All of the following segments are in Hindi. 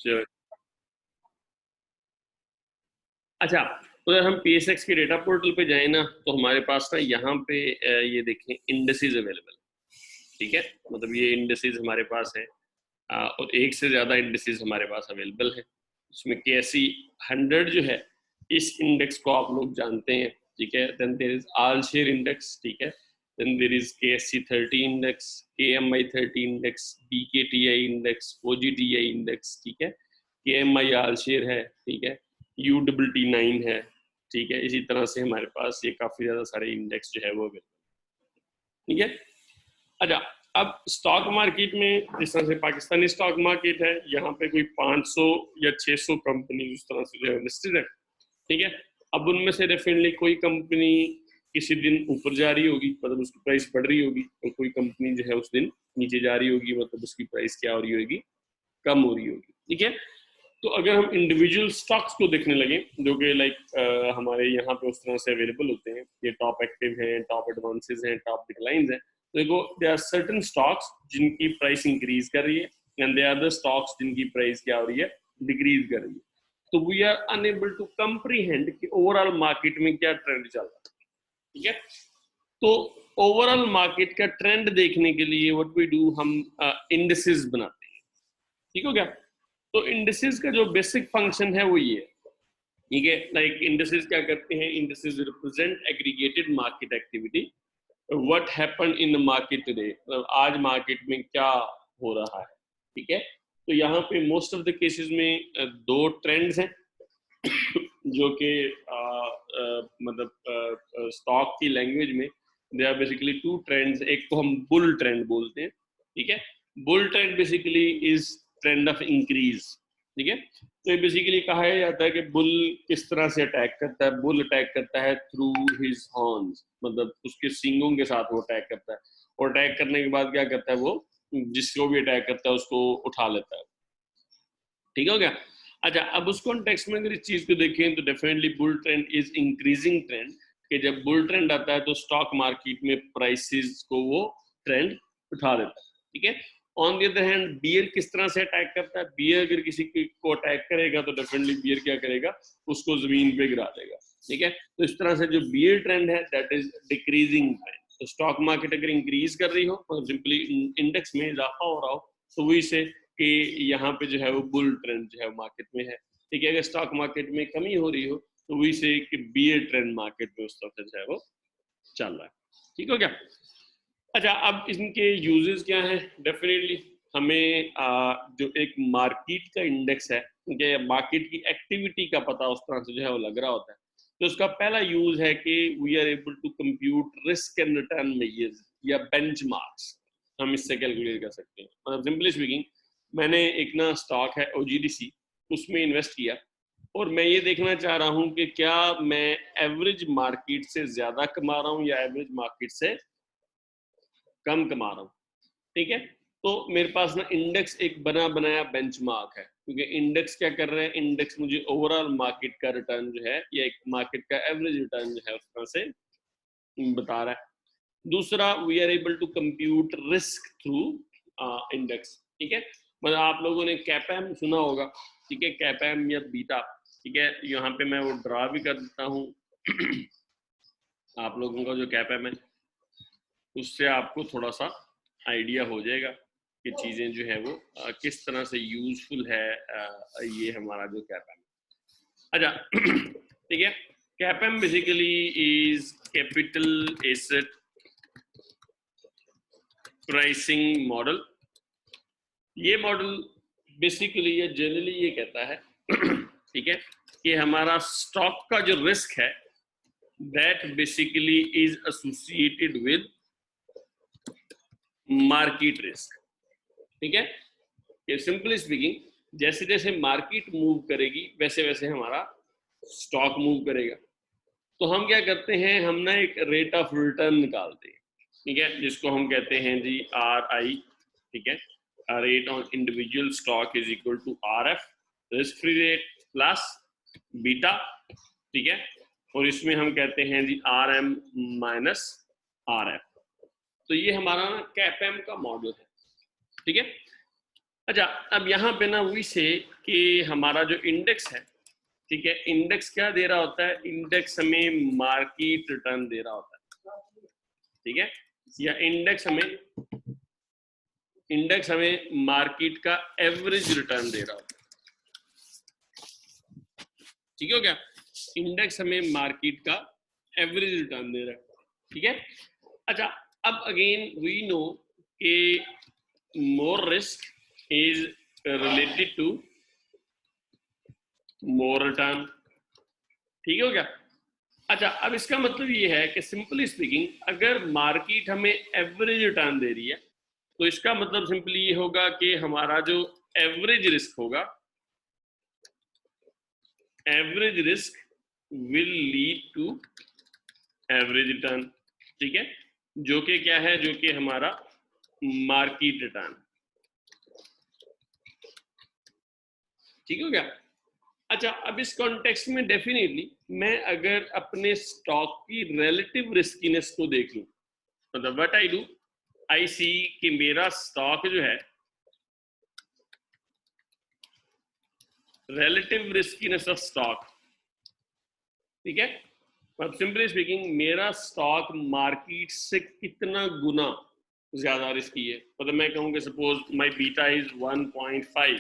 Sure. अच्छा, तो अगर हम PSX के डेटा पोर्टल पे जाए ना, तो हमारे पास ना यहाँ पे ये देखें इंडेक्सेस अवेलेबल, ठीक है। मतलब ये इंडेक्सेस हमारे पास है, और एक से ज्यादा इंडेक्सेस हमारे पास अवेलेबल है। इसमें KSE 100 जो है, इस इंडेक्स को आप लोग जानते हैं, ठीक है। Then there is all share index, ठीक है। Then there is KSE 30 index, KMI 30 index, BKTI index, OGTI index, ठीक है। KMI ऑल शेयर है, ठीक है। UTT9 है, ठीक है। इसी तरह से हमारे पास ये काफी ज्यादा सारे इंडेक्स जो है वो अवेलेबल, ठीक है। अच्छा, अब स्टॉक मार्केट में जिस तरह से पाकिस्तानी स्टॉक मार्केट है, यहाँ पे कोई 500 या 600 कंपनी उस तरह से जो है लिस्टेड है, ठीक है। अब उनमें से डेफिनेटली कोई कंपनी किसी दिन ऊपर जा रही होगी, मतलब उसकी प्राइस बढ़ रही होगी, और कोई कंपनी जो है उस दिन नीचे जा रही होगी, मतलब उसकी प्राइस क्या हो रही होगी, कम हो रही होगी, ठीक है। तो अगर हम इंडिविजुअल स्टॉक्स को देखने लगे, जो कि लाइक हमारे यहाँ पे उस तरह से अवेलेबल होते हैं, ये टॉप एक्टिव हैं, टॉप एडवांसेस हैं, टॉप डिक्लाइंस हैं, तो देखो दे आर सर्टेन स्टॉक्स जिनकी प्राइस इंक्रीज कर रही है, and they are the stocks जिनकी प्राइस क्या हो रही है, डिक्रीज कर रही है। तो we are unable to comprehend कि ओवरऑल मार्केट में क्या ट्रेंड चल रहा है, ठीक है। तो ओवरऑल मार्केट का ट्रेंड देखने के लिए व्हाट वी डू, हम इंडिसेस बनाते हैं, ठीक हो गया। तो इंडिसेस का जो बेसिक फंक्शन है वो ये है, ठीक है। लाइक इंडिसेस क्या करते हैं, indices represent aggregated market activity, what happen in the market today, मतलब आज मार्केट में क्या हो रहा है, ठीक है। तो यहाँ पे मोस्ट ऑफ द केसेस में दो ट्रेंड्स हैं जो कि मतलब स्टॉक की लैंग्वेज में they are basically two trends. एक को हम बुल ट्रेंड बोलते हैं, ठीक है। Bull trend basically is trend of increase, ठीक है। तो ये बेसिकली कहा जाता है कि बुल किस तरह से अटैक करता है, बुल अटैक करता है थ्रू हिज हॉर्न्स, मतलब उसके सींगों के साथ वो अटैक करता है, और अटैक करने के बाद क्या करता है, वो जिसको भी अटैक करता है उसको उठा लेता है, ठीक हो गया। अच्छा, अब उस कॉन्टेक्स्ट में अगर इस चीज को देखें तो definitely bull trend is increasing trend, कि जब बुल ट्रेंड आता है तो स्टॉक मार्केट में प्राइसेस को वो ट्रेंड उठा देता है, ठीक है। On the other hand bear किस तरह से अटैक करता है, बियर अगर किसी को अटैक करेगा तो डेफिनेटली बियर क्या करेगा, उसको जमीन पे गिरा देगा, ठीक है। तो इस तरह से जो बियर ट्रेंड है दैट इज डिक्रीजिंग ट्रेंड। तो स्टॉक मार्केट अगर इंक्रीज कर रही हो, मतलब सिंपली इंडेक्स में इजाफा हो रहा हो, तो वही से कि यहाँ पे जो है वो बुल ट्रेंड जो है मार्केट में है, ठीक है। अगर स्टॉक मार्केट में कमी हो रही हो तो वही से कि बियर ट्रेंड मार्केट में उस तरह से जो है वो चल रहा है, ठीक हो गया। अच्छा, अब इनके यूजेस क्या हैं, डेफिनेटली हमें जो एक मार्केट का इंडेक्स है, या मार्केट की एक्टिविटी का पता उस तरह से जो है वो लग रहा होता है। तो उसका पहला यूज है कि we are able to compute risk and return measures या बेंचमार्क्स, हम इससे कैलकुलेट कर सकते हैं। मतलब सिंपली स्पीकिंग, मैंने एक ना स्टॉक है OGDC, उसमें इन्वेस्ट किया, और मैं ये देखना चाह रहा हूँ कि क्या मैं एवरेज मार्केट से ज्यादा कमा रहा हूँ या एवरेज मार्केट से कम कमा रहा हूँ, ठीक है। तो मेरे पास ना इंडेक्स एक बना बनाया बेंचमार्क है, क्योंकि इंडेक्स क्या कर रहे हैं, इंडेक्स मुझे ओवरऑल मार्केट का रिटर्न जो है या एक मार्केट का एवरेज रिटर्न जो है उस तरह से बता रहा है। दूसरा, we are able to compute risk through index, ठीक है। मतलब आप लोगों ने कैपएम सुना होगा, ठीक है, कैपएम या बीटा, ठीक है। यहाँ पे मैं वो ड्रा भी कर देता हूँ आप लोगों का जो कैपएम है, उससे आपको थोड़ा सा आइडिया हो जाएगा कि चीज़ें जो है वो किस तरह से यूजफुल है ये हमारा जो कैपएम। अच्छा ठीक है, CAPM basically is capital asset pricing model. ये मॉडल बेसिकली या जनरली ये कहता है ठीक है, कि हमारा स्टॉक का जो रिस्क है that basically is associated with market risk, ठीक है। ये सिंपली स्पीकिंग जैसे जैसे मार्केट मूव करेगी वैसे वैसे हमारा स्टॉक मूव करेगा। तो हम क्या करते हैं, हम ना एक रेट ऑफ रिटर्न निकालते हैं, ठीक है, जिसको हम कहते हैं जी RI, ठीक है। Rate on individual stock is equal to RF, risk free rate plus beta, ठीक है। और इसमें हम कहते हैं जी RM माइनस RF। तो ये हमारा ना कैपएम का मॉडल है, ठीक है। अच्छा, अब यहाँ पे ना वही से कि हमारा जो इंडेक्स है, ठीक है, इंडेक्स क्या दे रहा होता है, इंडेक्स हमें मार्केट रिटर्न दे रहा होता है, ठीक है, या इंडेक्स हमें मार्केट का एवरेज रिटर्न दे रहा होता है, ठीक है, क्या इंडेक्स हमें मार्केट का एवरेज रिटर्न दे रहा है, ठीक है। अच्छा, अब अगेन वी नो कि more risk is related to more return, ठीक है, क्या। अच्छा, अब इसका मतलब ये है कि सिंपली स्पीकिंग अगर मार्केट हमें एवरेज रिटर्न दे रही है तो इसका मतलब सिंपली ये होगा कि हमारा जो एवरेज रिस्क होगा, average risk will lead to average return, ठीक है, जो कि क्या है, जो कि हमारा मार्केट रिटर्न, ठीक हो गया। अच्छा, अब इस कॉन्टेक्स्ट में डेफिनेटली मैं अगर अपने स्टॉक की रिलेटिव रिस्कीनेस को देख लूं, मतलब व्हाट आई डू, आई सी कि मेरा स्टॉक जो है, रिलेटिव रिस्कीनेस ऑफ स्टॉक, ठीक है, मतलब सिंपली स्पीकिंग मेरा स्टॉक मार्केट से कितना गुना ज्यादा रिस्की है। मतलब मैं कहूँगा सपोज माय बीटा इज 1.5,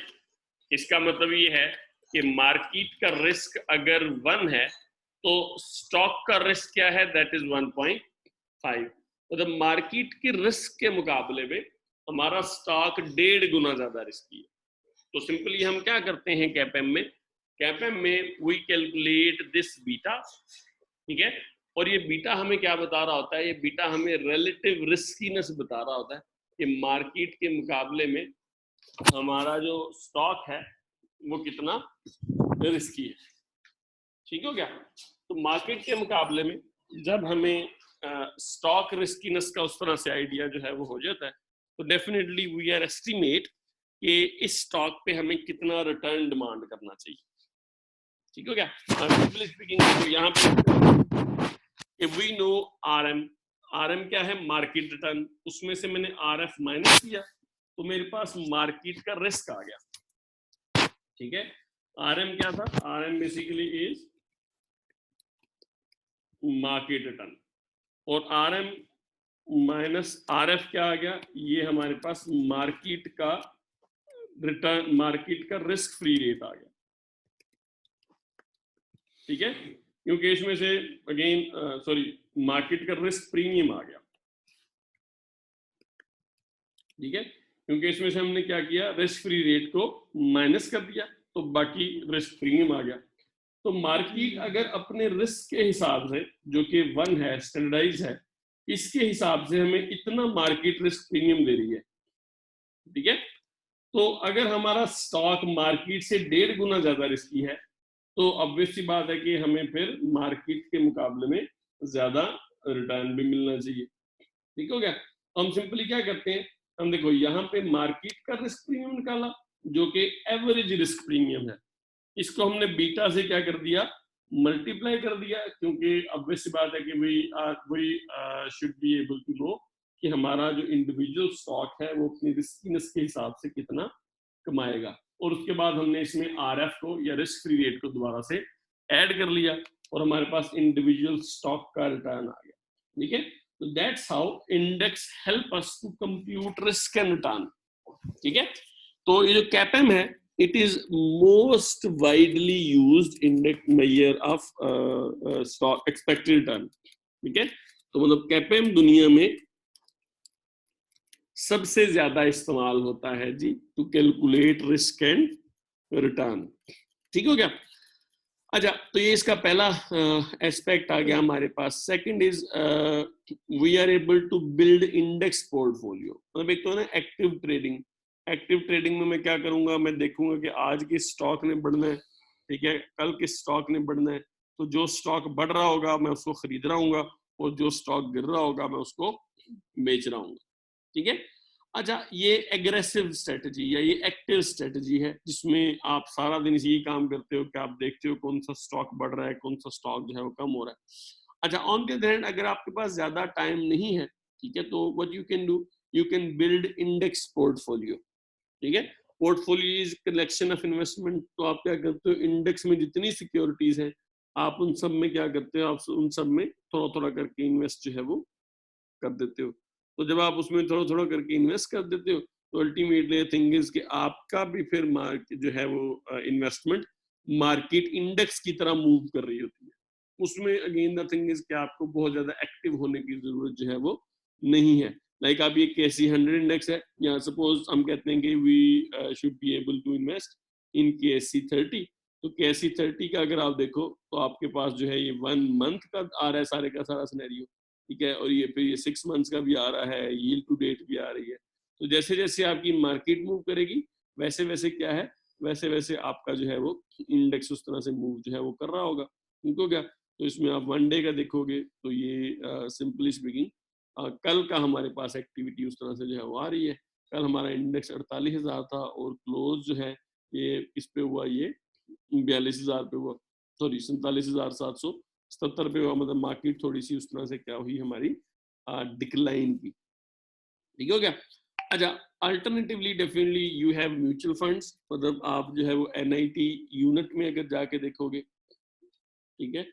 इसका मतलब ये है कि मार्केट का रिस्क अगर 1 है तो स्टॉक का रिस्क क्या है, दैट इज 1.5। मतलब मार्केट के रिस्क के मुकाबले में हमारा स्टॉक 1.5 गुना ज्यादा रिस्की है। तो सिंपली हम क्या करते हैं कैपेम में वी कैलकुलेट दिस बीटा, ठीक है, और ये बीटा हमें क्या बता रहा होता है, ये बीटा हमें रिलेटिव रिस्कीनेस बता रहा होता है कि मार्केट के मुकाबले में हमारा जो स्टॉक है वो कितना रिस्की है, ठीक हो गया। तो मार्केट के मुकाबले में जब हमें स्टॉक रिस्कीनेस का उस तरह से आइडिया जो है वो हो जाता है तो डेफिनेटली वी आर एस्टिमेट कि इस स्टॉक पे हमें कितना रिटर्न डिमांड करना चाहिए, ठीक हो गया। सिंपली स्पीकिंग तो यहाँ पे वी नो आरएम क्या है, मार्केट रिटर्न, उसमें से मैंने आरएफ माइनस किया तो मेरे पास मार्केट का रिस्क आ गया, ठीक है। आरएम क्या था, RM basically is market return, और आरएम माइनस आरएफ क्या आ गया, ये हमारे पास मार्केट का रिटर्न, मार्केट का रिस्क फ्री रेट आ गया, ठीक है, क्योंकि इसमें से अगेन सॉरी मार्केट का रिस्क प्रीमियम आ गया, ठीक है, क्योंकि इसमें से हमने क्या किया, रिस्क फ्री रेट को माइनस कर दिया तो बाकी रिस्क प्रीमियम आ गया। तो मार्केट अगर अपने रिस्क के हिसाब से जो कि 1 है, स्टैंडर्डाइज है, इसके हिसाब से हमें इतना मार्केट रिस्क प्रीमियम दे रही है, ठीक है। तो अगर हमारा स्टॉक मार्केट से 1.5 गुना ज्यादा रिस्की है तो ऑब्वियस सी बात है कि हमें फिर मार्केट के मुकाबले में ज्यादा रिटर्न भी मिलना चाहिए, ठीक हो गया। तो हम सिंपली क्या करते हैं, हम देखो यहाँ पे मार्केट का रिस्क प्रीमियम निकाला जो कि एवरेज रिस्क प्रीमियम है, इसको हमने बीटा से क्या कर दिया, मल्टीप्लाई कर दिया, क्योंकि ऑब्वियस सी बात है कि we should be able to know कि हमारा जो इंडिविजुअल स्टॉक है वो अपनी रिस्कीनेस के हिसाब से कितना कमाएगा। और उसके बाद हमने इसमें आरएफ को या रिस्क फ्री रेट को दोबारा से ऐड कर लिया और हमारे पास इंडिविजुअल स्टॉक का रिटर्न आ गया, ठीक है। तो that's how index help us to compute risk and return, ठीक है। तो ये जो कैपेम है, it is most widely used index measure of stock expected return, ठीक है। तो मतलब कैपेम दुनिया में सबसे ज्यादा इस्तेमाल होता है जी to calculate risk and return, ठीक हो गया। अच्छा, तो ये इसका पहला एस्पेक्ट आ गया हमारे पास। Second is we are able to build index portfolio. मतलब एक तो ना एक्टिव ट्रेडिंग, एक्टिव ट्रेडिंग में मैं क्या करूंगा, मैं देखूंगा कि आज के स्टॉक ने बढ़ना है, ठीक है, कल के स्टॉक ने बढ़ना है, तो जो स्टॉक बढ़ रहा होगा मैं उसको खरीद रहा हूँ और जो स्टॉक गिर रहा होगा मैं उसको बेच रहा हूँ, ठीक है। अच्छा, ये एग्रेसिव स्ट्रेटजी या ये एक्टिव स्ट्रेटजी है जिसमें आप सारा दिन यही काम करते हो कि आप देखते हो कौन सा स्टॉक बढ़ रहा है, कौन सा स्टॉक जो है वो कम हो रहा है। अच्छा, ऑन द अदर हैंड अगर आपके पास ज्यादा टाइम नहीं है, ठीक है, तो what you can do, you can build index portfolio, ठीक है। Portfolio is collection of investment, तो आप क्या करते हो, इंडेक्स में जितनी सिक्योरिटीज हैं आप उन सब में क्या करते हो, आप उन सब में थोड़ा थोड़ा करके इन्वेस्ट जो है वो कर देते हो। तो जब आप उसमें थोड़ा थोड़ा करके इन्वेस्ट कर देते हो तो अल्टीमेटली थिंग इज कि आपका भी फिर मार्केट जो है वो इन्वेस्टमेंट मार्केट इंडेक्स की तरह मूव कर रही होती है। उसमें अगेन द थिंग इज कि आपको बहुत ज्यादा एक्टिव होने की जरूरत जो है वो नहीं है। लाइक आप ये KSE 100 इंडेक्स है, या सपोज हम कहते हैं कि we should be able to invest in KSE 30, तो KSE 30 का अगर आप देखो तो आपके पास जो है ये 1 मंथ का आ रहा है सारे का सारा सिनेरियो, ठीक है, और ये फिर ये 6 मंथ्स का भी आ रहा है, यील्ड टू डेट भी आ रही है। तो जैसे जैसे आपकी मार्केट मूव करेगी वैसे वैसे क्या है, वैसे वैसे आपका जो है वो इंडेक्स उस तरह से मूव जो है वो कर रहा होगा, उनको क्या। तो इसमें आप 1 डे का देखोगे तो ये सिंपली स्पीकिंग कल का हमारे पास एक्टिविटी उस तरह से जो है वो आ रही है। कल हमारा इंडेक्स 48,000 था और क्लोज जो है ये इस पे हुआ, ये 42,000 पे हुआ, सॉरी 47,770 पे हुआ। मतलब मार्केट थोड़ी सी उस तरह से क्या हुई हमारी, डिक्लाइन की, ठीक हो गया। अच्छा, alternatively definitely you have mutual funds, मतलब आप जो है वो NIT यूनिट में अगर जाके देखोगे, ठीक है,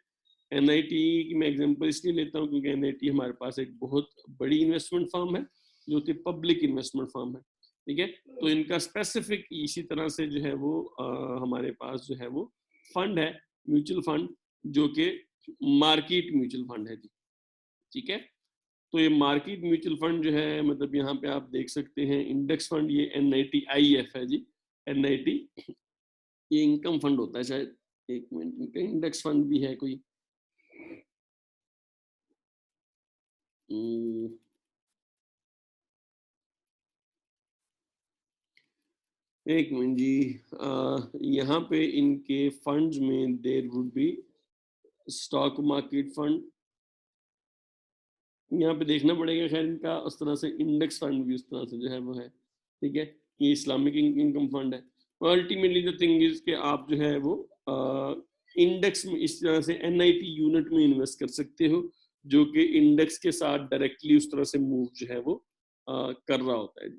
NIT की मैं एग्जांपल इसलिए लेता हूँ क्योंकि NIT हमारे पास एक बहुत बड़ी इन्वेस्टमेंट फर्म है जो कि पब्लिक इन्वेस्टमेंट फर्म है, ठीक है। तो इनका स्पेसिफिक इसी तरह से जो है वो हमारे पास जो है वो फंड है, म्यूचुअल फंड, जो कि मार्केट म्यूचुअल फंड है जी, ठीक है। तो ये मार्केट म्यूचुअल फंड जो है, मतलब यहाँ पे आप देख सकते हैं इंडेक्स फंड, ये NITIF है जी, NIT, ये इनकम फंड होता है शायद, एक मिनट, इनका इंडेक्स फंड भी है कोई, एक मिनट जी, यहाँ पे इनके फंड्स में there would be stock market fund, यहाँ पे देखना पड़ेगा खैर इनका उस तरह से, इंडेक्स फंड भी उस तरह से जो है वो है, ठीक है। ये इस्लामिक इनकम फंड है। अल्टीमेटली द थिंग इज कि आप जो है वो इंडेक्स में इस तरह से NIT यूनिट में इन्वेस्ट कर सकते हो, जो कि इंडेक्स के साथ डायरेक्टली उस तरह से मूव जो है वो कर रहा होता है।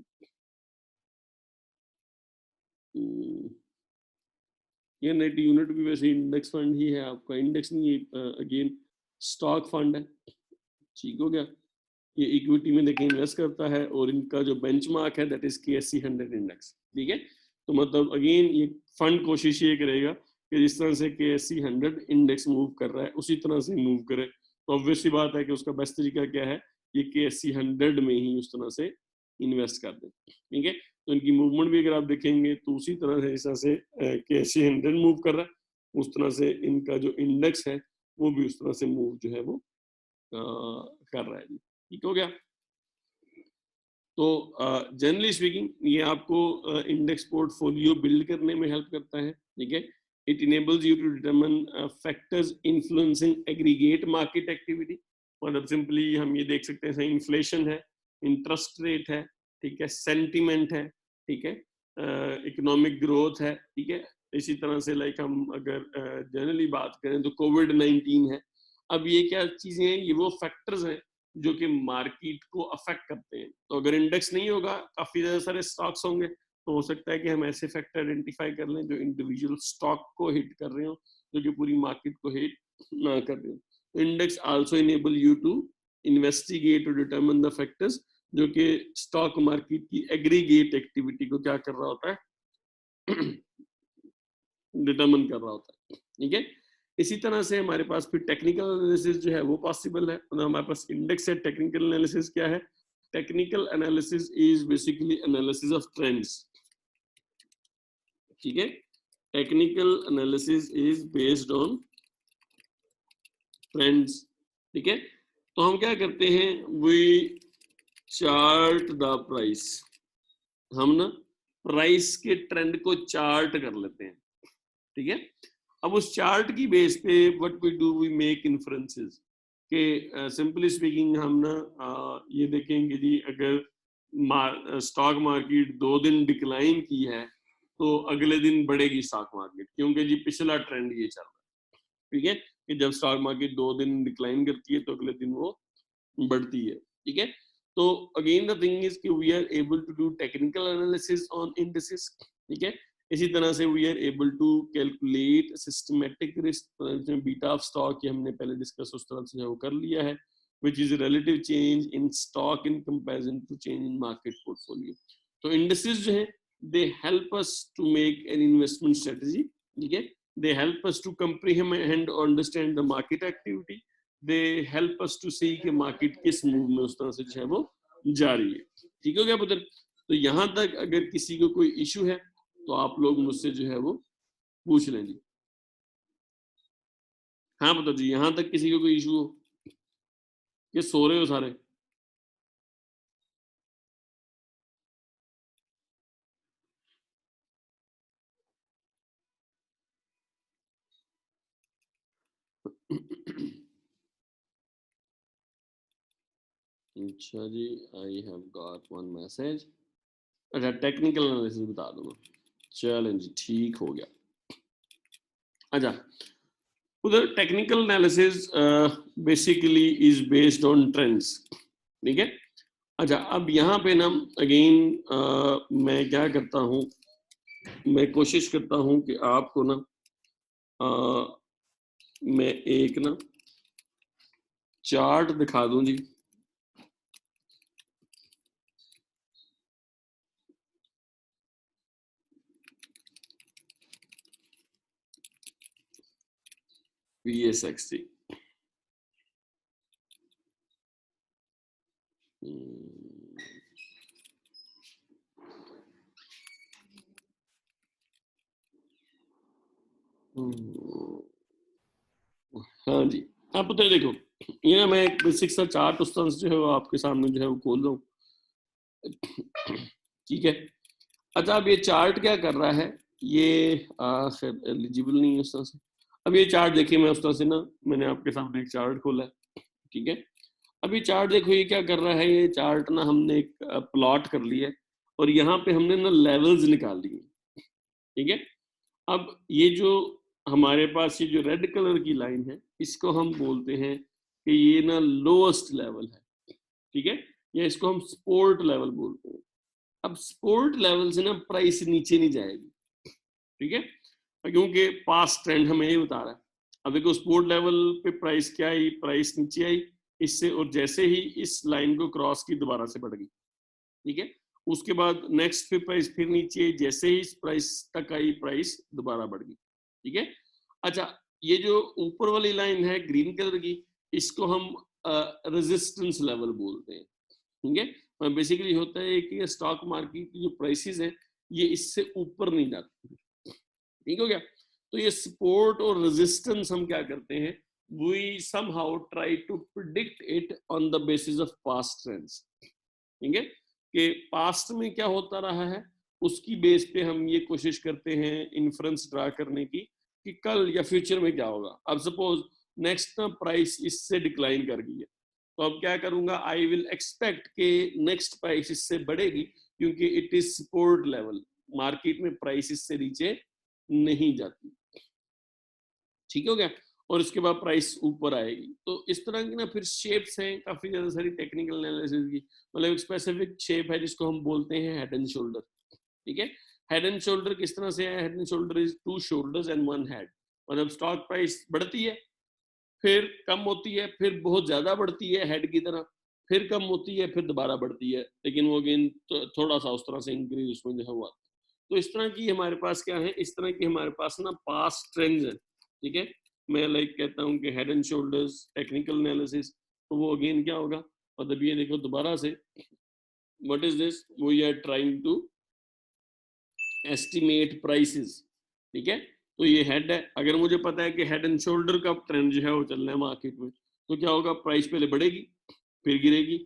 ये NIT यूनिट भी वैसे इंडेक्स फंड ही है आपका, इंडेक्स नहीं, ये अगेन स्टॉक फंड है, ठीक हो गया। ये इक्विटी में देखिए इन्वेस्ट करता है और इनका जो बेंचमार्क है दैट इज KSE 100 इंडेक्स, ठीक है। तो मतलब अगेन ये फंड कोशिश ये करेगा कि जिस तरह से KSE 100 इंडेक्स मूव कर रहा है उसी तरह से मूव करे। तो ऑब्वियस सी बात है कि उसका बेस्ट तरीका क्या है, ये KSE 100 में ही उस तरह से इन्वेस्ट कर दे, ठीक है। तो इनकी मूवमेंट भी अगर आप देखेंगे तो उसी तरह से, इस तरह से KSE 100 मूव कर रहा है, उस तरह से इनका जो इंडेक्स है वो भी उस तरह से मूव जो है वो कर रहा है, ठीक हो गया। तो जनरली स्पीकिंग ये आपको इंडेक्स पोर्टफोलियो बिल्ड करने में हेल्प करता है, ठीक है। It enables you to determine factors influencing aggregate market activity, मतलब सिंपली हम ये देख सकते हैं इन्फ्लेशन है, इंटरेस्ट रेट है, ठीक है, सेंटिमेंट है, ठीक है, इकोनॉमिक ग्रोथ है, ठीक है। इसी तरह से लाइक हम अगर जनरली बात करें तो COVID-19 है। अब ये क्या चीजें हैं, ये वो फैक्टर्स हैं जो कि मार्केट को अफेक्ट करते हैं। तो अगर इंडेक्स नहीं होगा, काफी ज्यादा सारे स्टॉक्स होंगे, तो हो सकता है कि हम ऐसे फैक्टर आइडेंटिफाई कर लें जो इंडिविजुअल स्टॉक को हिट कर रहे हो, जो कि पूरी मार्केट को हिट ना कर रहे हो। तो index also enable you to investigate और डिटरमिन द फैक्टर्स, जो कि स्टॉक मार्केट की एग्रीगेट एक्टिविटी को क्या कर रहा होता है, डिटरमिन कर रहा होता है, ठीक है। इसी तरह से हमारे पास फिर टेक्निकल एनालिसिस जो है वो पॉसिबल है। मतलब हमारे पास इंडेक्स है, टेक्निकल एनालिसिस क्या है, technical analysis is basically analysis of trends, ठीक है। Technical analysis is based on trends, ठीक है। तो हम क्या करते हैं, वी चार्ट द प्राइस, हम ना प्राइस के ट्रेंड को चार्ट कर लेते हैं, ठीक है। अब उस चार्ट की बेस पे what we do, we make inferences के, सिंपली स्पीकिंग हम ना ये देखेंगे जी, अगर स्टॉक मार्केट 2 दिन डिक्लाइन की है तो अगले दिन बढ़ेगी स्टॉक मार्केट, क्योंकि जी पिछला ट्रेंड ये चल रहा है, ठीक है, कि जब स्टॉक मार्केट 2 दिन डिक्लाइन करती है तो अगले दिन वो बढ़ती है, ठीक है। तो अगेन द थिंग इज कि we are able to do technical analysis on indices, ठीक है। इसी तरह से we are able to calculate systematic risk, beta of stock, ये हमने पहले डिस्कस उस तरह से वो कर लिया है, which is relative change in stock in comparison to change in market portfolio. तो indices जो हैं they help us to make an investment strategy, ठीक है, they help us to comprehend or understand the market activity, they help us to see कि market किस मूव में उस तरह से जो है वो जा रही है। ठीक हो गया पुत्र? तो यहाँ तक अगर किसी को कोई इशू है तो आप लोग मुझसे जो है वो पूछ लें जी। हाँ पुत्र जी, यहाँ तक किसी को कोई इशू हो? ये सो रहे हो सारे? अच्छा जी, I have got one message. अच्छा, टेक्निकल एनालिसिस बता दूंगा। चलें जी, ठीक हो गया। अच्छा, उधर technical analysis basically is based on trends, ठीक है। अच्छा, अब यहाँ पे ना अगेन मैं क्या करता हूँ, मैं कोशिश करता हूँ कि आपको ना मैं एक ना चार्ट दिखा दूं जी। VSXT, हाँ जी। आप पता है देखो, ये ना मैं एक बेसिक सा चार्ट उस तरह से जो है वो आपके सामने जो है वो खोल रहा हूँ, ठीक है। अच्छा, अब ये चार्ट क्या कर रहा है, ये एलिजिबल नहीं है उस तरह से। अब ये चार्ट देखिए, मैं उस तरह से ना मैंने आपके सामने एक चार्ट खोला है, ठीक है। अब ये चार्ट देखो, ये क्या कर रहा है, ये चार्ट ना हमने एक प्लॉट कर लिया है और यहाँ पे हमने ना लेवल्स निकाल लिए, ठीक है। अब ये जो हमारे पास ये जो रेड कलर की लाइन है, इसको हम बोलते हैं कि ये ना लोएस्ट लेवल है, ठीक है, या इसको हम सपोर्ट लेवल बोलते हैं। अब सपोर्ट लेवल से ना प्राइस नीचे नहीं जाएगी, ठीक है, क्योंकि पास्ट ट्रेंड हमें ये बता रहा है। अब देखो, सपोर्ट लेवल पे प्राइस क्या आई, प्राइस नीचे आई इससे, और जैसे ही इस लाइन को क्रॉस की दोबारा से बढ़ गई, ठीक है। उसके बाद नेक्स्ट पे प्राइस फिर नीचे आई, जैसे ही इस प्राइस तक आई प्राइस दोबारा बढ़ गई, ठीक है। अच्छा, ये जो ऊपर वाली लाइन है ग्रीन कलर की, इसको हम रेजिस्टेंस लेवल बोलते हैं, ठीक है। बेसिकली होता है कि स्टॉक मार्केट की जो प्राइसेस हैं ये इससे ऊपर नहीं जाती, ठीक हो गया। तो ये सपोर्ट और रेजिस्टेंस हम क्या करते हैं, we somehow try to predict it on the basis of past trends, ठीक है, कि पास्ट में क्या होता रहा है उसकी बेस पे हम ये कोशिश करते हैं इन्फ्रेंस ड्रा करने की कि कल या फ्यूचर में क्या होगा। अब सपोज नेक्स्ट ना प्राइस इससे डिक्लाइन कर गई है, तो अब क्या करूंगा, आई विल एक्सपेक्ट कि नेक्स्ट प्राइस इससे बढ़ेगी, क्योंकि it is support level, market में प्राइस इससे नीचे नहीं जाती, ठीक हो गया। और इसके बाद प्राइस ऊपर आएगी। तो इस तरह की ना फिर शेप्स हैं काफी ज्यादा सारी टेक्निकल एनालिसिस की, मतलब एक स्पेसिफिक शेप है जिसको हम बोलते हैं हेड एंड शोल्डर, ठीक है। हेड एंड शोल्डर किस तरह से है, head and shoulder is two shoulders and one head, मतलब स्टॉक प्राइस बढ़ती है, फिर कम होती है, फिर बहुत ज्यादा बढ़ती है हेड की तरह, फिर कम होती है, फिर दोबारा बढ़ती है, लेकिन वो अगेन थोड़ा सा उस तरह से इंक्रीज उसमें जो है हुआ। तो इस तरह की हमारे पास क्या है, इस तरह की हमारे पास ना पास्ट ट्रेंड्स है, ठीक है। मैं लाइक कहता हूँ कि head and shoulders technical analysis, तो वो अगेन क्या होगा, मतलब ये देखो दोबारा से, what is this, we are trying to estimate prices, ठीक है। तो ये हेड है, अगर मुझे पता है कि हेड एंड शोल्डर का ट्रेंड जो है वो चल रहा है मार्केट में, तो क्या होगा, प्राइस पहले बढ़ेगी, फिर गिरेगी,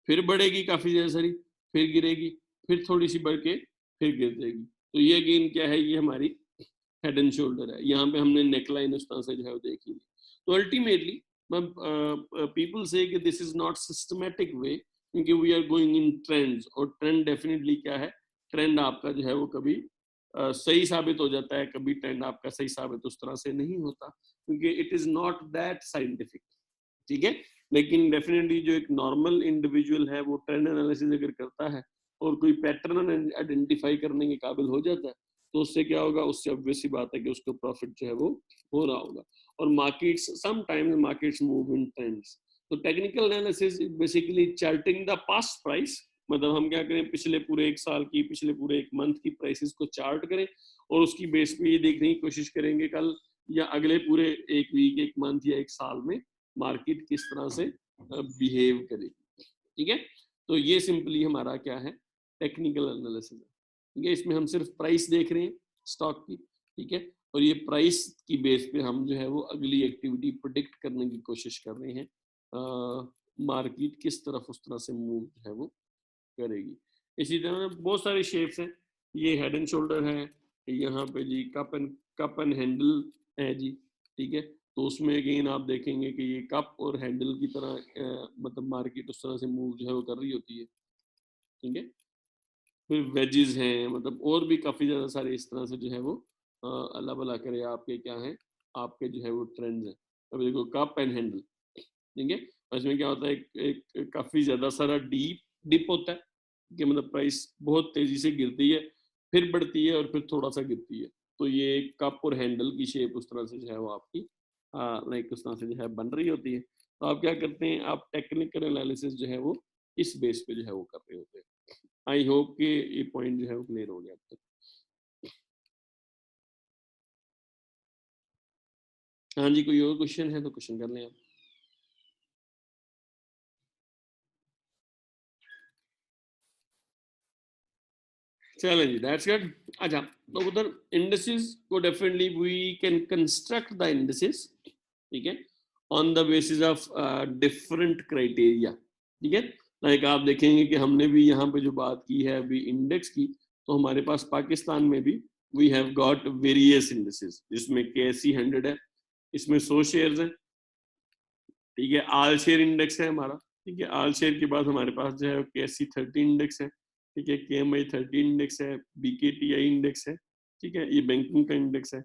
फिर बढ़ेगी काफी ज्यादा सारी, फिर गिरेगी, फिर थोड़ी सी बढ़ के फिर गिर जाएगी। तो ये अगेन क्या है, ये हमारी हेड एंड शोल्डर है। यहाँ पे हमने नेकलाइन उस तरह से जो है वो देखी। तो अल्टीमेटली पीपल से कि this is not systematic way, क्योंकि we are going in trends, और ट्रेंड डेफिनेटली क्या है, ट्रेंड आपका जो है वो कभी सही साबित हो जाता है, कभी ट्रेंड आपका सही साबित उस तरह से नहीं होता, क्योंकि it is not that scientific, ठीक है। लेकिन डेफिनेटली जो एक नॉर्मल इंडिविजुअल है वो ट्रेंड एनालिसिस अगर करता है और कोई पैटर्न आइडेंटिफाई करने के काबिल हो जाता है, तो उससे क्या होगा, उससे ऑब्वियस सी बात है कि उसको प्रॉफिट जो है वो हो रहा होगा। और markets, sometimes markets move in trends. तो technical analysis basically charting the past price, मतलब हम क्या करें, पिछले पूरे एक साल की, पिछले पूरे एक मंथ की प्राइसेस को चार्ट करें और उसकी बेस पे ये देखने की कोशिश करेंगे कल या अगले पूरे एक वीक, एक मंथ या एक साल में मार्केट किस तरह से बिहेव करेगी। ठीक है, तो ये सिंपली हमारा क्या है, टेक्निकल एनालिसिस है। ठीक है, इसमें हम सिर्फ प्राइस देख रहे हैं स्टॉक की। ठीक है, और ये प्राइस की बेस पे हम जो है वो अगली एक्टिविटी प्रेडिक्ट करने की कोशिश कर रहे हैं, मार्केट किस तरफ उस तरह से मूव जो है वो करेगी। इसी तरह बहुत सारे शेप्स हैं, ये हेड एंड शोल्डर है, यहाँ पे जी कप एंड हैंडल है जी। ठीक है, तो उसमें अगेन आप देखेंगे कि ये कप और हैंडल की तरह मतलब मार्केट उस तरह से मूव जो है वो कर रही होती है। ठीक है, फिर वेजेस हैं, मतलब और भी काफी ज्यादा सारे इस तरह से जो है वो अल्लाह भला करे आपके क्या है, आपके जो है वो ट्रेंड्स हैं। अब देखो कप एंड हैंडल, ठीक है, इसमें क्या होता है, एक काफी ज्यादा सारा डिप होता है कि मतलब प्राइस बहुत तेजी से गिरती है, फिर बढ़ती है और फिर थोड़ा सा गिरती है। तो ये कप और हैंडल की शेप उस तरह से जो है वो आपकी लाइक उस तरह से जो है बन रही होती है। तो आप क्या करते हैं, आप टेक्निकल एनालिसिस जो है वो इस बेस पे जो है वो कर रहे होते हैं। आई होप कि ये पॉइंट जो है वो क्लियर हो गया अब तक। हाँ जी, कोई और क्वेश्चन है तो क्वेश्चन कर लें आप। चलें जी, दैट्स गुड। अच्छा, तो उधर इंडिसेस को definitely we can construct the indices, ठीक है, on the basis of different criteria. ठीक है, लाइक आप देखेंगे कि हमने भी यहाँ पे जो बात की है अभी इंडेक्स की, तो हमारे पास पाकिस्तान में भी we have got various indices, जिसमें KSE 100 है, इसमें 100 शेयर्स हैं। ठीक है, आल शेयर इंडेक्स है हमारा। ठीक है, आल शेयर के बाद हमारे पास जो है KSE 30 इंडेक्स है। ठीक है, KMI 30 इंडेक्स है, BKTI इंडेक्स है। ठीक है, ये बैंकिंग का इंडेक्स है,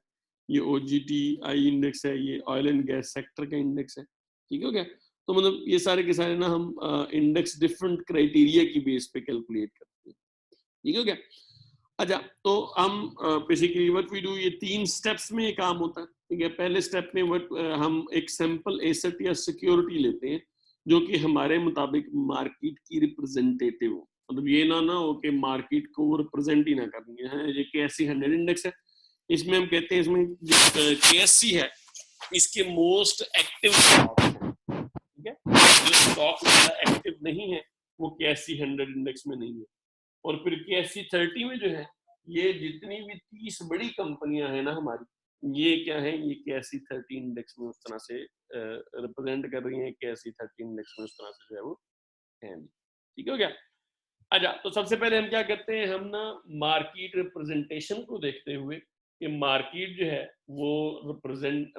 ये OGTI इंडेक्स है, ये ऑयल एंड गैस सेक्टर का इंडेक्स है। ठीक है, तो मतलब ये सारे के सारे ना हम इंडेक्स डिफरेंट क्राइटेरिया की बेस पे कैलकुलेट करते हैं। ठीक है क्या, अच्छा, तो हम बेसिकली व्हाट वी डू, ये 3 स्टेप्स में ये काम होता है। ठीक है, पहले स्टेप में हम एक सैंपल एसेट या सिक्योरिटी लेते हैं जो कि हमारे मुताबिक मार्केट की रिप्रेजेंटेटिव हो, मतलब ये ना हो कि मार्केट को वो रिप्रेजेंट ही ना करनी है। ये KSE 100 इंडेक्स है, इसमें हम कहते हैं इसमें जो KSE है इसके मोस्ट एक्टिव स्टॉक, ठीक है, जो स्टॉक एक्टिव नहीं है वो KSE 100 इंडेक्स में नहीं है। और फिर KSE 30 में जो है, ये जितनी भी 30 बड़ी कंपनियां हैं ना हमारी, ये क्या है, ये KSE 30 इंडेक्स में उस तरह से रिप्रेजेंट कर रही हैं, KSE 30 इंडेक्स में उस तरह से जो है वो है। ठीक हो गया। अच्छा, तो सबसे पहले हम क्या करते हैं, हम ना मार्केट रिप्रेजेंटेशन को देखते हुए कि मार्केट जो है वो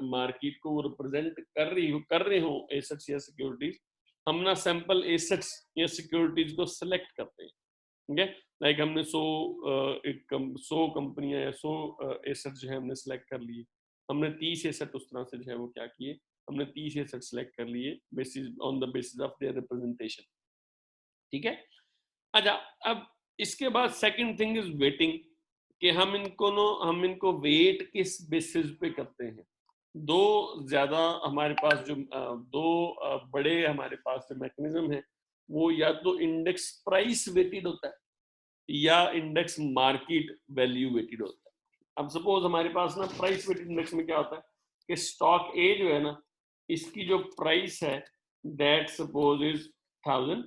मार्केट को वो रिप्रेजेंट कर रहे हो एसेट्स या सिक्योरिटीज, हम ना सैंपल एसेट्स या सिक्योरिटीज को सिलेक्ट करते हैं। ठीक है, लाइक हमने 100 कंपनियां या 100 एसेट जो है हमने सिलेक्ट कर लिए। हमने 30 एसेट उस तरह से जो है वो क्या किए, हमने 30 एसेट सिलेक्ट कर लिए basis on the basis of their representation. ठीक है, अच्छा, अब इसके बाद सेकंड थिंग इज वेटिंग, कि हम इनको वेट किस बेसिस पे करते हैं। दो ज्यादा हमारे पास जो बड़े हमारे पास जो मैकेनिज्म है, वो या तो इंडेक्स प्राइस वेटेड होता है या इंडेक्स मार्केट वैल्यू वेटेड होता है। अब सपोज हमारे पास ना प्राइस वेटेड इंडेक्स में क्या होता है कि स्टॉक ए जो है ना, इसकी जो प्राइस है that suppose is 1000,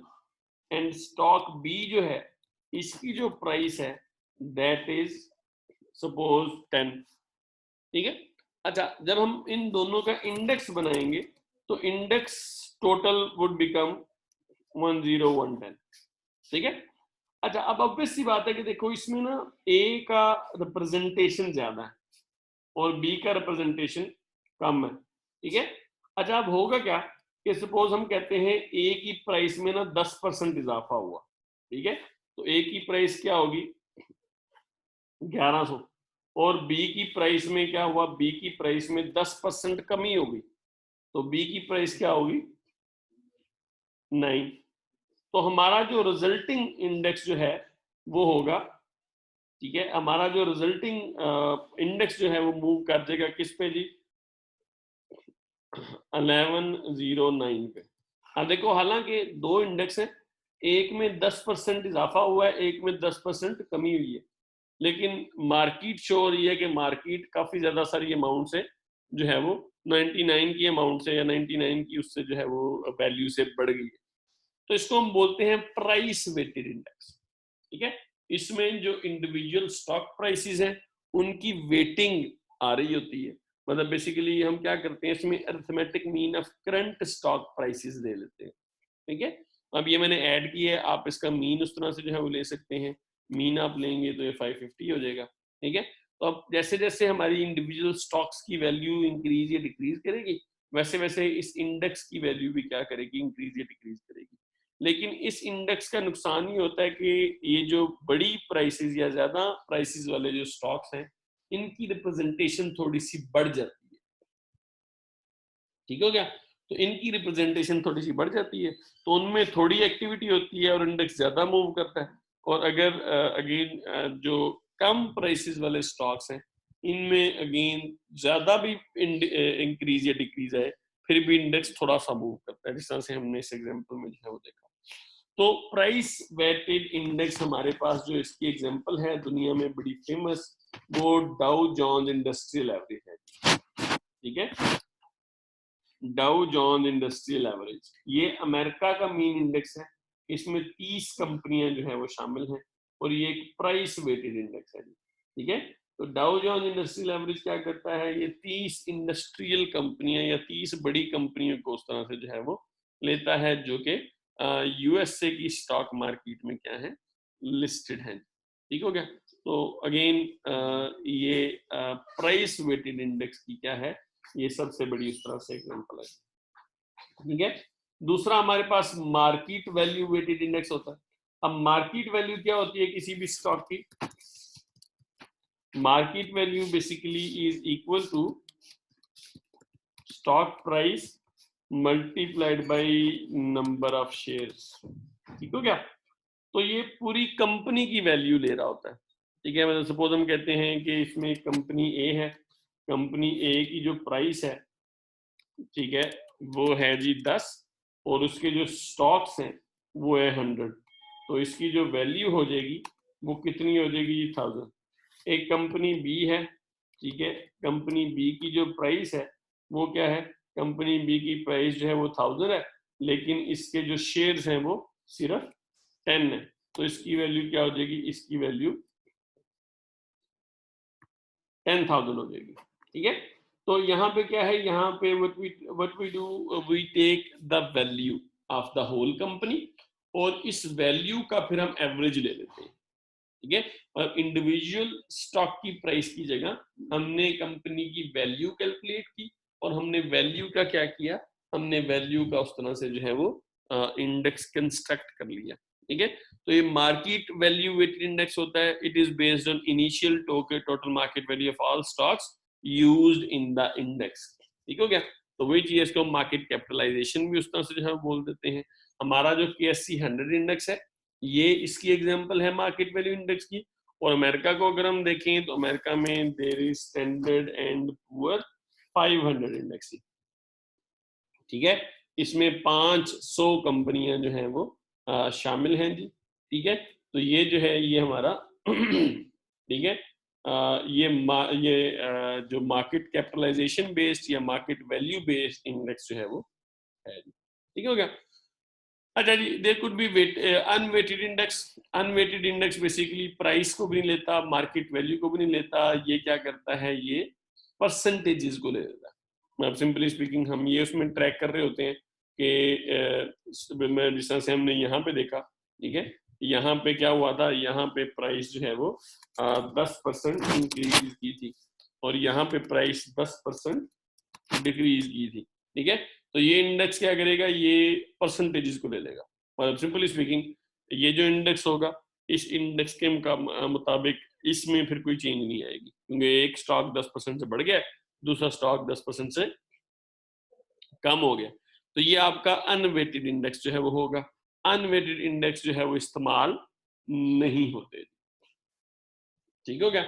and stock B जो है इसकी जो प्राइस है दैट इज सपोज 10। ठीक है, अच्छा, जब हम इन दोनों का इंडेक्स बनाएंगे तो इंडेक्स टोटल वुड बिकम 10110। ठीक है, अच्छा, अब ऑब्वियस सी बात है कि देखो इसमें ना ए का रिप्रेजेंटेशन ज्यादा है और बी का रिप्रेजेंटेशन कम है। ठीक है, अच्छा, अब होगा क्या कि सपोज हम कहते हैं ए की प्राइस में ना 10% इजाफा हुआ। ठीक है, तो ए की प्राइस क्या होगी 1100, और बी की प्राइस में क्या हुआ, बी की प्राइस में 10% कमी होगी, तो बी की प्राइस क्या होगी 9। तो हमारा जो रिजल्टिंग इंडेक्स जो है वो होगा ठीक है, हमारा जो रिजल्टिंग इंडेक्स जो है वो मूव कर जाएगा किस पे जी, 1109 पे। अब देखो हालांकि दो इंडेक्स हैं, एक में 10% इजाफा हुआ है, एक में 10% कमी हुई है, लेकिन मार्केट शो हो रही है कि मार्केट काफी ज्यादा सारी अमाउंट से जो है वो 99 की अमाउंट से या 99 की उससे जो है वो वैल्यू से बढ़ गई है। तो इसको हम बोलते हैं प्राइस वेटेड इंडेक्स। ठीक है, इसमें जो इंडिविजुअल स्टॉक प्राइसेस हैं उनकी वेटिंग आ रही होती है। मतलब बेसिकली हम क्या करते हैं, इसमें arithmetic mean of current stock prices ले लेते हैं। ठीक है, अब ये मैंने ऐड किया है, आप इसका मीन उस तरह से जो है वो ले सकते हैं। मीन आप लेंगे तो ये 550 हो जाएगा। ठीक है, तो अब जैसे जैसे हमारी इंडिविजुअल स्टॉक्स की वैल्यू इंक्रीज या डिक्रीज करेगी, वैसे वैसे इस इंडेक्स की वैल्यू भी क्या करेगी, इंक्रीज या डिक्रीज करेगी। लेकिन इस इंडेक्स का नुकसान ये होता है कि ये जो बड़ी प्राइसेस या ज्यादा प्राइसेस वाले जो स्टॉक्स हैं, इनकी रिप्रेजेंटेशन थोड़ी सी बढ़ जाती है। ठीक हो गया, तो इनकी रिप्रेजेंटेशन थोड़ी सी बढ़ जाती है, तो उनमें थोड़ी एक्टिविटी होती है और इंडेक्स ज्यादा मूव करता है। और अगर अगेन जो कम प्राइसेस वाले स्टॉक्स हैं, इनमें अगेन ज्यादा भी इंक्रीज या डिक्रीज है, फिर भी इंडेक्स थोड़ा सा मूव करता है, जिस तरह से हमने इस एग्जांपल में जो है वो देखा। तो प्राइस वेटेड इंडेक्स हमारे पास जो इसकी एग्जांपल है दुनिया में बड़ी फेमस, वो डाउ जोन्स इंडस्ट्रियल एवरेज है। ठीक है, डाउ जोन्स इंडस्ट्रियल एवरेज ये अमेरिका का मीन इंडेक्स है। इसमें 30 कंपनियां जो है वो शामिल हैं और ये एक प्राइस वेटेड इंडेक्स है। ठीक है, तो डाउ जोन्स इंडस्ट्रियल एवरेज क्या करता है, ये 30 इंडस्ट्रियल कंपनियां या 30 बड़ी कंपनियों को उस तरह से जो है वो लेता है, जो कि यूएसए की स्टॉक मार्केट में क्या है, लिस्टेड है। ठीक हो गया, तो अगेन ये प्राइस वेटेड इंडेक्स की क्या है, ये सबसे बड़ी इस तरह से एग्जांपल है। ठीक है, दूसरा हमारे पास मार्केट वैल्यू वेटेड इंडेक्स होता है। अब मार्केट वैल्यू क्या होती है किसी भी स्टॉक की, market value basically is equal to stock price multiplied by number of shares. ठीक हो गया, तो ये पूरी कंपनी की वैल्यू ले रहा होता है। ठीक है, मतलब सपोज हम कहते हैं कि इसमें कंपनी ए है, कंपनी ए की जो प्राइस है, ठीक है, वो है जी 10 और उसके जो स्टॉक्स हैं वो है 100, तो इसकी जो वैल्यू हो जाएगी वो कितनी हो जाएगी जी 1000। एक कंपनी बी है, ठीक है, कंपनी बी की जो प्राइस है वो क्या है, कंपनी बी की प्राइस जो है वो 1000 है, लेकिन इसके जो शेयर्स हैं वो सिर्फ 10 है, तो इसकी वैल्यू क्या हो जाएगी, इसकी वैल्यू 10,000 हो जाएगी। ठीक है, तो यहाँ पे क्या है, यहाँ पे what we do, we take the value of the whole company और इस वैल्यू का फिर हम एवरेज ले लेते हैं। ठीक है, और इंडिविजुअल स्टॉक की प्राइस की जगह हमने कंपनी की वैल्यू कैलकुलेट की और हमने वैल्यू का क्या किया, हमने वैल्यू का उस तरह से जो है वो इंडेक्स कंस्ट्रक्ट कर लिया। ठीक है, तो ये मार्केट वैल्यू वेटेड इंडेक्स होता है। It is based on initial total market value of all stocks used in the index. ठीक हो गया, तो वही चीज इसको मार्केट कैपिटलाइजेशन भी उस तरह से जो है बोल देते हैं। हमारा जो KSE 100 इंडेक्स है, ये इसकी एग्जांपल है मार्केट वैल्यू इंडेक्स की। और अमेरिका को अगर हम देखें तो अमेरिका में there is standard and poor 500 index. ठीक है, इसमें 500 कंपनियां जो हैं वो शामिल हैं जी। ठीक है, तो ये जो है ये हमारा ठीक है, ये जो मार्केट कैपिटलाइजेशन बेस्ड या मार्केट वैल्यू बेस्ड इंडेक्स जो है वो है जी। ठीक हो गया, अच्छा जी, there could be unweighted index. Unweighted index basically price को भी नहीं लेता, मार्केट वैल्यू को भी नहीं लेता, ये क्या करता है, ये परसेंटेजेस को ले लेता है। मतलब सिंपली स्पीकिंग हम ये उसमें ट्रैक कर रहे होते हैं कि जिस तरह से हमने यहाँ पे देखा, ठीक है, यहाँ पे क्या हुआ था, यहाँ पे प्राइस जो है वो 10% इंक्रीज की थी और यहाँ पे प्राइस 10% डिक्रीज की थी। ठीक है, तो ये इंडेक्स क्या करेगा, ये परसेंटेजेस को ले लेगा। मतलब सिंपली स्पीकिंग ये जो इंडेक्स होगा, इस इंडेक्स के मुताबिक इसमें फिर कोई चेंज नहीं आएगी, क्योंकि एक स्टॉक 10% से बढ़ गया, दूसरा स्टॉक 10% से कम हो गया, तो ये आपका अनवेटेड इंडेक्स जो है वो होगा। अनवेटेड इंडेक्स जो है वो इस्तेमाल नहीं होते। ठीक हो गया।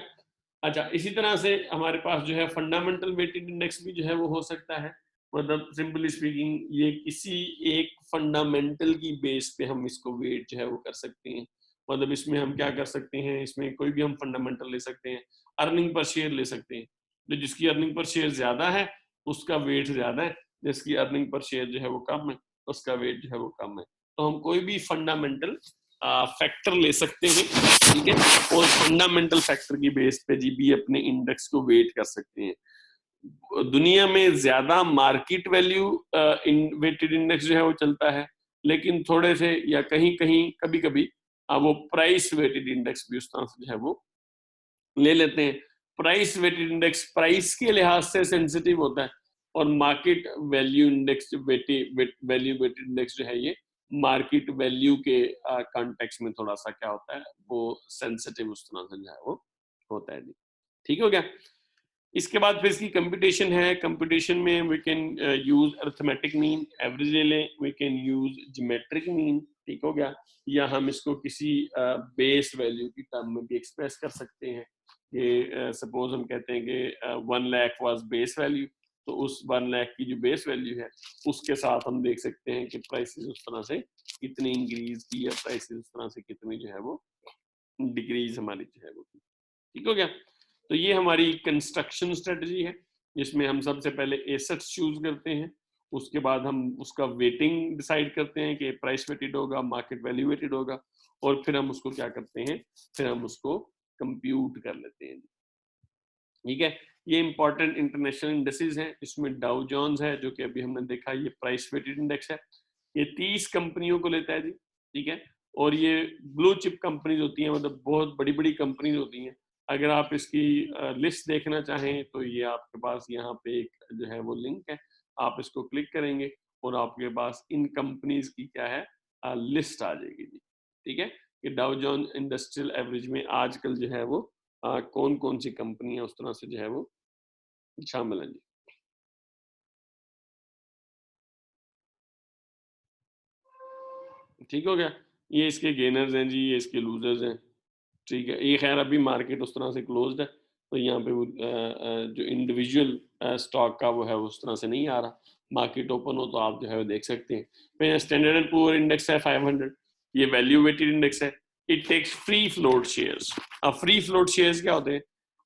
अच्छा, इसी तरह से हमारे पास जो है फंडामेंटल वेटेड इंडेक्स भी जो है वो हो सकता है, मतलब सिंपली स्पीकिंग ये किसी एक फंडामेंटल की बेस पे हम इसको वेट जो है वो कर सकते हैं। मतलब इसमें हम क्या कर सकते हैं, इसमें कोई भी हम फंडामेंटल ले सकते हैं, अर्निंग पर शेयर ले सकते हैं, तो जिसकी अर्निंग पर शेयर ज्यादा है उसका वेट ज्यादा है, जिसकी अर्निंग पर शेयर जो है वो कम है उसका वेट जो है वो कम है। तो हम कोई भी फंडामेंटल फैक्टर ले सकते हैं, ठीक है, और फंडामेंटल फैक्टर की बेस पे जी भी अपने इंडेक्स को वेट कर सकते हैं। दुनिया में ज्यादा मार्केट वैल्यू वेटेड इंडेक्स जो है वो चलता है, लेकिन थोड़े से या कहीं कहीं कभी कभी वो प्राइस वेटेड इंडेक्स भी उस तरह से जो है वो ले लेते हैं। प्राइस वेटेड इंडेक्स प्राइस के लिहाज से सेंसिटिव होता है, और market value index value weighted index जो है ये मार्केट वैल्यू के कॉन्टेक्स्ट में थोड़ा सा क्या होता है वो सेंसिटिव उस तरह से जो है वो होता है जी। ठीक हो गया। इसके बाद फिर इसकी कंप्यूटेशन है। कंप्यूटेशन में we can use arithmetic mean, average ले लें, we can use geometric mean, ठीक हो गया, या हम इसको किसी बेस वैल्यू की टर्म में भी एक्सप्रेस कर सकते हैं। ये सपोज हम कहते हैं कि 1 लाख वाज बेस वैल्यू, तो उस 1 लाख की जो बेस वैल्यू है उसके साथ हम देख सकते हैं कि प्राइसेस उस तरह से कितनी इंक्रीज की है, प्राइसेस उस तरह से कितनी जो है वो डिक्रीज हमारी जो है वो, ठीक हो गया। तो ये हमारी कंस्ट्रक्शन स्ट्रेटजी है, जिसमें हम सबसे पहले एसेट्स चूज करते हैं, उसके बाद हम उसका वेटिंग डिसाइड करते हैं कि प्राइस वेटेड होगा, मार्केट वैल्यू वेटेड होगा, और फिर हम उसको क्या करते हैं, फिर हम उसको कंप्यूट कर लेते हैं, ठीक है। ये इंपॉर्टेंट इंटरनेशनल इंडेक्सेस हैं, इसमें डाउ जोन्स है जो कि अभी हमने देखा, ये प्राइस वेटेड इंडेक्स है, ये 30 कंपनियों को लेता है जी, ठीक है। और ये ब्लू चिप कंपनीज होती हैं, मतलब बहुत बड़ी बड़ी कंपनीज होती हैं। अगर आप इसकी लिस्ट देखना चाहें तो ये आपके पास यहाँ पे एक जो है वो लिंक है, आप इसको क्लिक करेंगे और आपके पास इन कंपनीज की क्या है लिस्ट आ जाएगी जी, ठीक है। कि डाउ जोन इंडस्ट्रियल एवरेज में आजकल जो है वो कौन कौन सी कंपनियां उस तरह से जो है वो शामिल हैं जी। ठीक हो गया। ये इसके गेनर्स हैं जी, ये इसके लूजर्स हैं, ठीक है। ये खैर अभी मार्केट उस तरह से क्लोज्ड है, तो यहाँ पे वो जो इंडिविजुअल स्टॉक का वो है उस तरह से नहीं आ रहा। मार्केट ओपन हो तो आप जो है वो देख सकते हैं। फिर स्टैंडर्ड एंड पुअर इंडेक्स है 500, ये वैल्यू वेटेड इंडेक्स है। It takes free float shares. अब फ्री फ्लोट शेयर्स क्या होते हैं?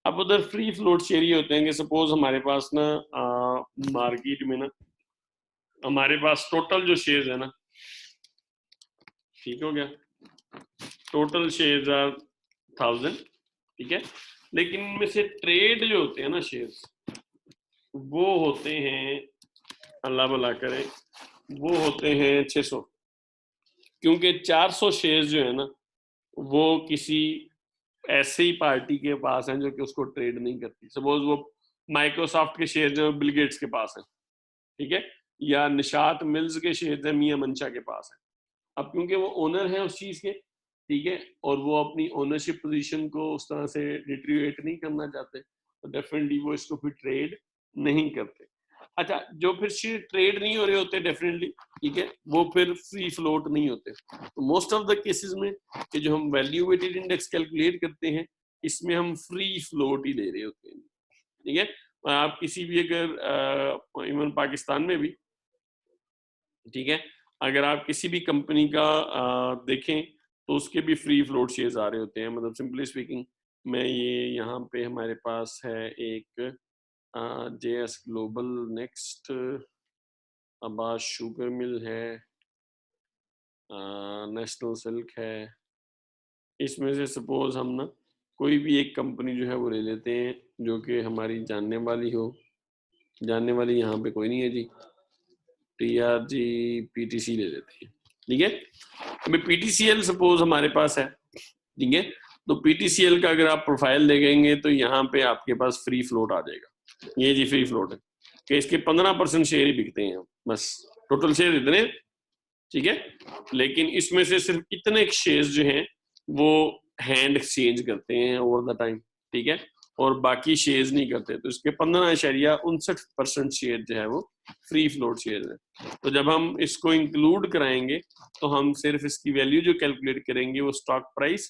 अब उधर फ्री फ्लोट शेयर ये होते हैं कि सपोज हमारे पास ना मार्केट में ना हमारे पास टोटल जो शेयर्स है ना, ठीक हो गया, टोटल शेयर्स आर 1000, ठीक है, लेकिन इनमें से ट्रेड जो होते हैं ना शेयर्स, वो होते हैं, अल्लाह भला करे, वो होते हैं 600, क्योंकि 400 शेयर्स जो है ना वो किसी ऐसे ही पार्टी के पास हैं जो कि उसको ट्रेड नहीं करती। सपोज वो माइक्रोसॉफ्ट के शेयर जो बिल गेट्स के पास है, ठीक है, या निशात मिल्स के शेयर मियां मंशा के पास है। अब क्योंकि वो ओनर है उस चीज के, ठीक है, और वो अपनी ओनरशिप पोजीशन को उस तरह से डिट्रीएट नहीं करना चाहते, तो डेफिनेटली वो इसको फिर ट्रेड नहीं करते। अच्छा, जो फिर शेयर ट्रेड नहीं हो रहे होते डेफिनेटली, ठीक है, वो फिर फ्री फ्लोट नहीं होते। तो मोस्ट ऑफ द केसेस में कि जो हम वैल्यू वेटेड इंडेक्स कैलकुलेट करते हैं, इसमें हम फ्री फ्लोट ही ले रहे होते हैं, ठीक है। आप किसी भी अगर इवन पाकिस्तान में भी, ठीक है, अगर आप किसी भी कंपनी का देखें तो उसके भी फ्री फ्लोट शेयर्स आ रहे होते हैं। मतलब सिंपली स्पीकिंग, मैं ये यहाँ पे हमारे पास है एक JS global, next Abbas sugar mill है, नेशनल सिल्क है। इसमें से सपोज हम ना कोई भी एक कंपनी जो है वो ले लेते हैं जो कि हमारी जानने वाली हो। जानने वाली यहाँ पे कोई नहीं है जी, टीआरजी पीटीसी ले लेते हैं, ठीक है। अभी पीटीसीएल सपोज हमारे पास है, ठीक है, तो पीटीसीएल का अगर आप प्रोफाइल देखेंगे तो यहाँ पे आपके पास फ्री फ्लोट आ जाएगा। ये जी फ्री फ्लोट है कि इसके 15% शेयर ही बिकते हैं बस, टोटल शेयर इतने, ठीक है, लेकिन इसमें से सिर्फ इतने शेयर्स जो हैं वो हैंड एक्सचेंज करते हैं ओवर द टाइम, ठीक है, और बाकी शेयर्स नहीं करते। तो इसके 15.59% शेयर जो है वो फ्री फ्लोट शेयर है। तो जब हम इसको इंक्लूड कराएंगे तो हम सिर्फ इसकी वैल्यू जो कैलकुलेट करेंगे वो स्टॉक प्राइस